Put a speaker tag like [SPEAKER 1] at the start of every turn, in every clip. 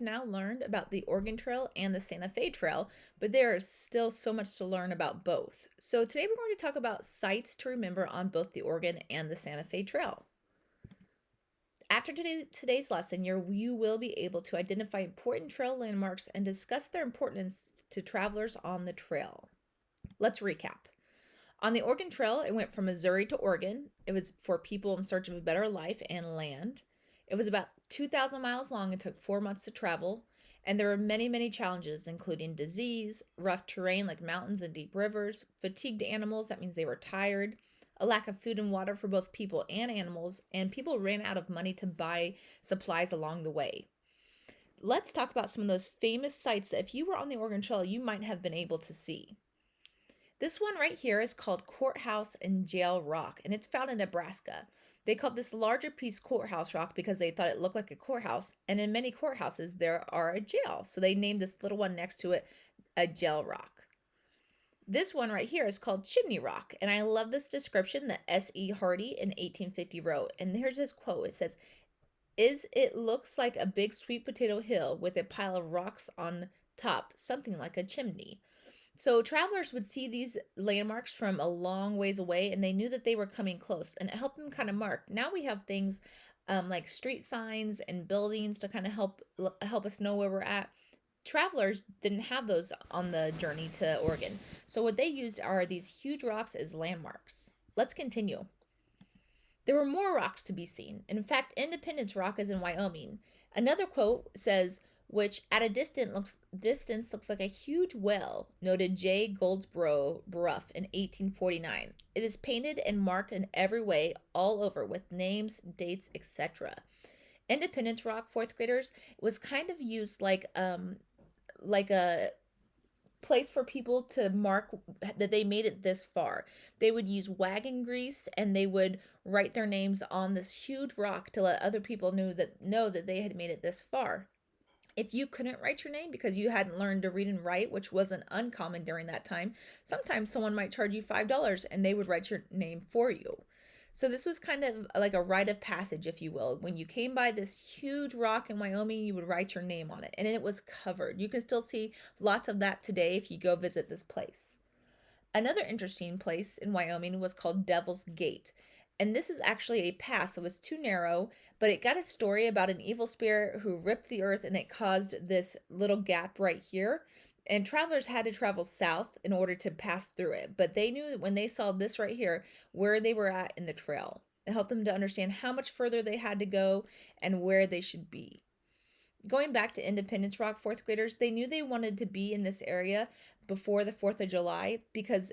[SPEAKER 1] now learned about the Oregon Trail and the Santa Fe Trail, but there is still so much to learn about both. So today we're going to talk about sites to remember on both the Oregon and the Santa Fe Trail. After today's lesson, you will be able to identify important trail landmarks and discuss their importance to travelers on the trail. Let's recap. On the Oregon Trail, it went from Missouri to Oregon. It was for people in search of a better life and land. It was about 2,000 miles long and took 4 months to travel. And there were many, many challenges, including disease, rough terrain like mountains and deep rivers, fatigued animals, that means they were tired, a lack of food and water for both people and animals, and people ran out of money to buy supplies along the way. Let's talk about some of those famous sites that if you were on the Oregon Trail, you might have been able to see. This one right here is called Courthouse and Jail Rock, and it's found in Nebraska. They called this larger piece Courthouse Rock because they thought it looked like a courthouse, and in many courthouses there are a jail, so they named this little one next to it a Jail Rock. This one right here is called Chimney Rock, and I love this description that S.E. Hardy in 1850 wrote, and here's his quote. It says, it looks like a big sweet potato hill with a pile of rocks on top, something like a chimney. So travelers would see these landmarks from a long ways away, and they knew that they were coming close, and it helped them kind of mark. Now we have things like street signs and buildings to kind of help us know where we're at. Travelers didn't have those on the journey to Oregon, so what they used are these huge rocks as landmarks. Let's continue. There were more rocks to be seen. In fact, Independence Rock is in Wyoming. Another quote says, which at a distance looks like a huge well, noted J. Goldsborough Bruff in 1849. It is painted and marked in every way all over with names, dates, etc. Independence Rock, fourth graders, was kind of used like a place for people to mark that they made it this far. They would use wagon grease and they would write their names on this huge rock to let other people know that they had made it this far. If you couldn't write your name because you hadn't learned to read and write, which wasn't uncommon during that time, sometimes someone might charge you $5 and they would write your name for you. So this was kind of like a rite of passage, if you will. When you came by this huge rock in Wyoming, you would write your name on it, and it was covered. You can still see lots of that today if you go visit this place. Another interesting place in Wyoming was called Devil's Gate. And this is actually a pass that was too narrow, but it got a story about an evil spirit who ripped the earth and it caused this little gap right here. And travelers had to travel south in order to pass through it. But they knew that when they saw this right here, where they were at in the trail. It helped them to understand how much further they had to go and where they should be. Going back to Independence Rock, fourth graders, they knew they wanted to be in this area before the 4th of July because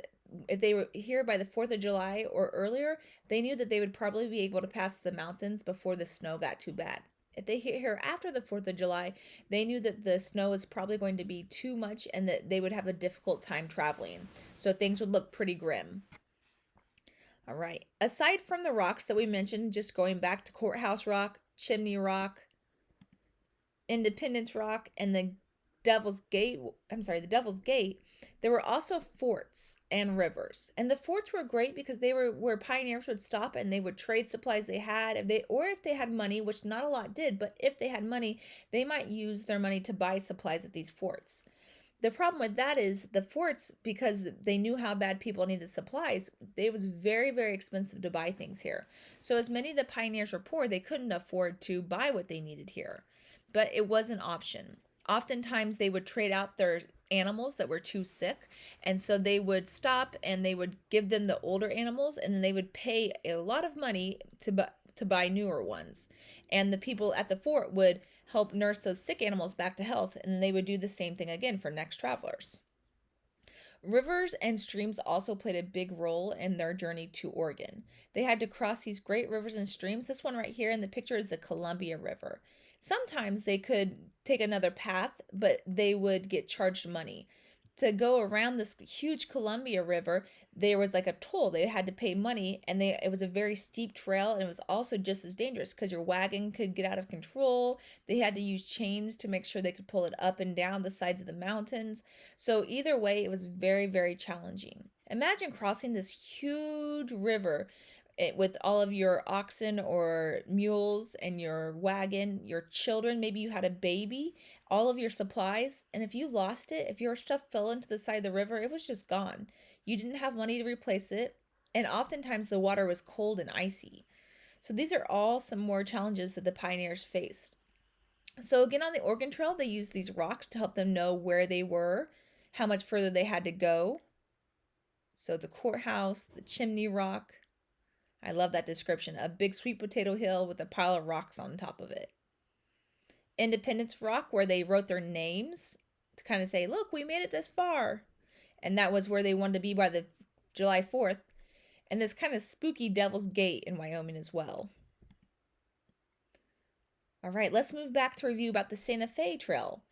[SPEAKER 1] if they were here by the 4th of July or earlier, they knew that they would probably be able to pass the mountains before the snow got too bad. If they hit here after the 4th of July, they knew that the snow is probably going to be too much and that they would have a difficult time traveling. So things would look pretty grim. All right. Aside from the rocks that we mentioned, just going back to Courthouse Rock, Chimney Rock, Independence Rock, and the Devil's Gate, there were also forts and rivers. And the forts were great because they were where pioneers would stop and they would trade supplies they had. If they had money, which not a lot did, but if they had money, they might use their money to buy supplies at these forts. The problem with that is the forts, because they knew how bad people needed supplies, it was very, very expensive to buy things here. So as many of the pioneers were poor, they couldn't afford to buy what they needed here. But it was an option. Oftentimes they would trade out their animals that were too sick, and so they would stop and they would give them the older animals, and then they would pay a lot of money to buy newer ones. And the people at the fort would help nurse those sick animals back to health, and then they would do the same thing again for next travelers. Rivers and streams also played a big role in their journey to Oregon. They had to cross these great rivers and streams. This one right here in the picture is the Columbia River. Sometimes they could take another path, but they would get charged money. To go around this huge Columbia River, there was like a toll. They had to pay money, and it was a very steep trail, and it was also just as dangerous because your wagon could get out of control. They had to use chains to make sure they could pull it up and down the sides of the mountains. So either way, it was very, very challenging. Imagine crossing this huge river with all of your oxen or mules and your wagon, your children, maybe you had a baby, all of your supplies. And if you lost it, if your stuff fell into the side of the river, it was just gone. You didn't have money to replace it. And oftentimes the water was cold and icy. So these are all some more challenges that the pioneers faced. So again, on the Oregon Trail, they used these rocks to help them know where they were, how much further they had to go. So the courthouse, the chimney rock. I love that description. A big sweet potato hill with a pile of rocks on top of it. Independence Rock, where they wrote their names to kind of say, look, we made it this far. And that was where they wanted to be by the July 4th. And this kind of spooky Devil's Gate in Wyoming as well. All right, let's move back to review about the Santa Fe Trail.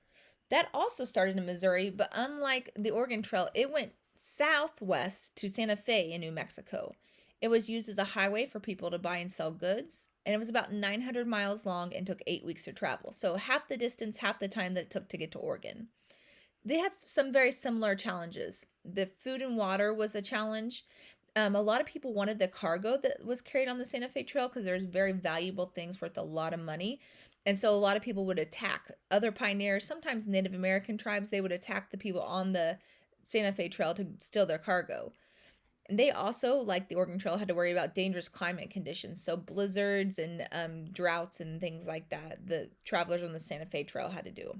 [SPEAKER 1] That also started in Missouri, but unlike the Oregon Trail, it went southwest to Santa Fe in New Mexico. It was used as a highway for people to buy and sell goods, and it was about 900 miles long and took 8 weeks to travel. So half the distance, half the time that it took to get to Oregon. They had some very similar challenges. The food and water was a challenge. A lot of people wanted the cargo that was carried on the Santa Fe Trail because there's very valuable things worth a lot of money. And so a lot of people would attack other pioneers, sometimes Native American tribes, they would attack the people on the Santa Fe Trail to steal their cargo. And they also, like the Oregon Trail, had to worry about dangerous climate conditions. So blizzards and droughts and things like that, the travelers on the Santa Fe Trail had to do.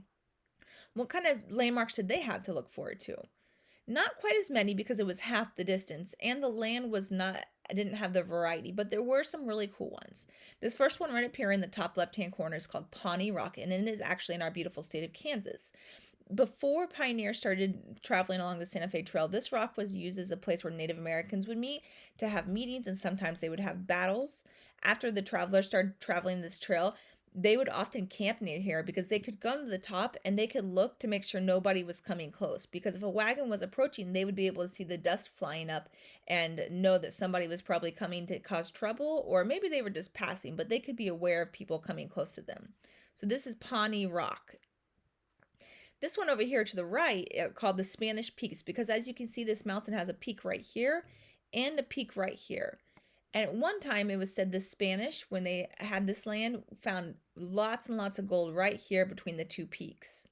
[SPEAKER 1] What kind of landmarks did they have to look forward to? Not quite as many because it was half the distance and the land was not, didn't have the variety, but there were some really cool ones. This first one right up here in the top left-hand corner is called Pawnee Rock, and it is actually in our beautiful state of Kansas. Before pioneers started traveling along the Santa Fe Trail, this rock was used as a place where Native Americans would meet to have meetings, and sometimes they would have battles. After the travelers started traveling this trail, they would often camp near here because they could go to the top and they could look to make sure nobody was coming close. Because if a wagon was approaching, they would be able to see the dust flying up and know that somebody was probably coming to cause trouble, or maybe they were just passing, but they could be aware of people coming close to them. So this is Pawnee Rock. This one over here to the right, called the Spanish Peaks, because as you can see, this mountain has a peak right here and a peak right here. And at one time, it was said the Spanish, when they had this land, found lots and lots of gold right here between the two peaks.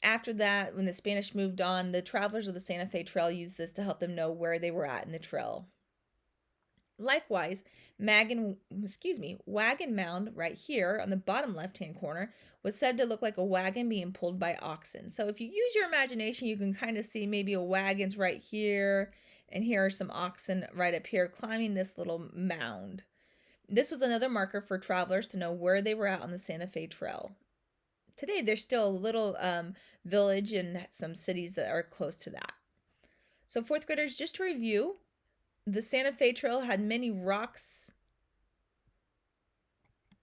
[SPEAKER 1] After that, when the Spanish moved on, the travelers of the Santa Fe Trail used this to help them know where they were at in the trail. Likewise, Wagon Mound right here on the bottom left-hand corner was said to look like a wagon being pulled by oxen. So if you use your imagination, you can kind of see maybe a wagon's right here, and here are some oxen right up here climbing this little mound. This was another marker for travelers to know where they were at on the Santa Fe Trail. Today, there's still a little village and some cities that are close to that. So fourth graders, just to review, the Santa Fe Trail had many rocks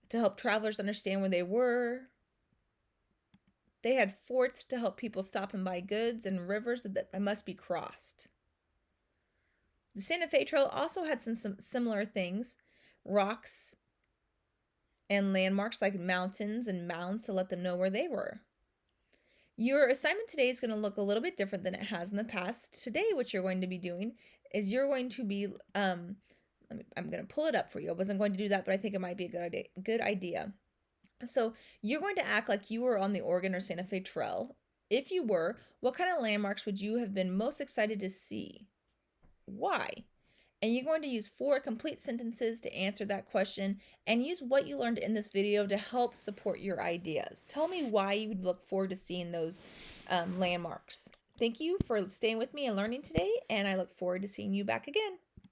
[SPEAKER 1] to help travelers understand where they were. They had forts to help people stop and buy goods, and rivers that must be crossed. The Santa Fe Trail also had some similar things, rocks and landmarks like mountains and mounds to let them know where they were. Your assignment today is going to look a little bit different than it has in the past. Today, what you're going to be doing is you're going to be, I'm going to pull it up for you. I wasn't going to do that, but I think it might be a good idea. So you're going to act like you were on the Oregon or Santa Fe Trail. If you were, what kind of landmarks would you have been most excited to see? Why? And you're going to use 4 complete sentences to answer that question and use what you learned in this video to help support your ideas. Tell me why you would look forward to seeing those landmarks. Thank you for staying with me and learning today, and I look forward to seeing you back again.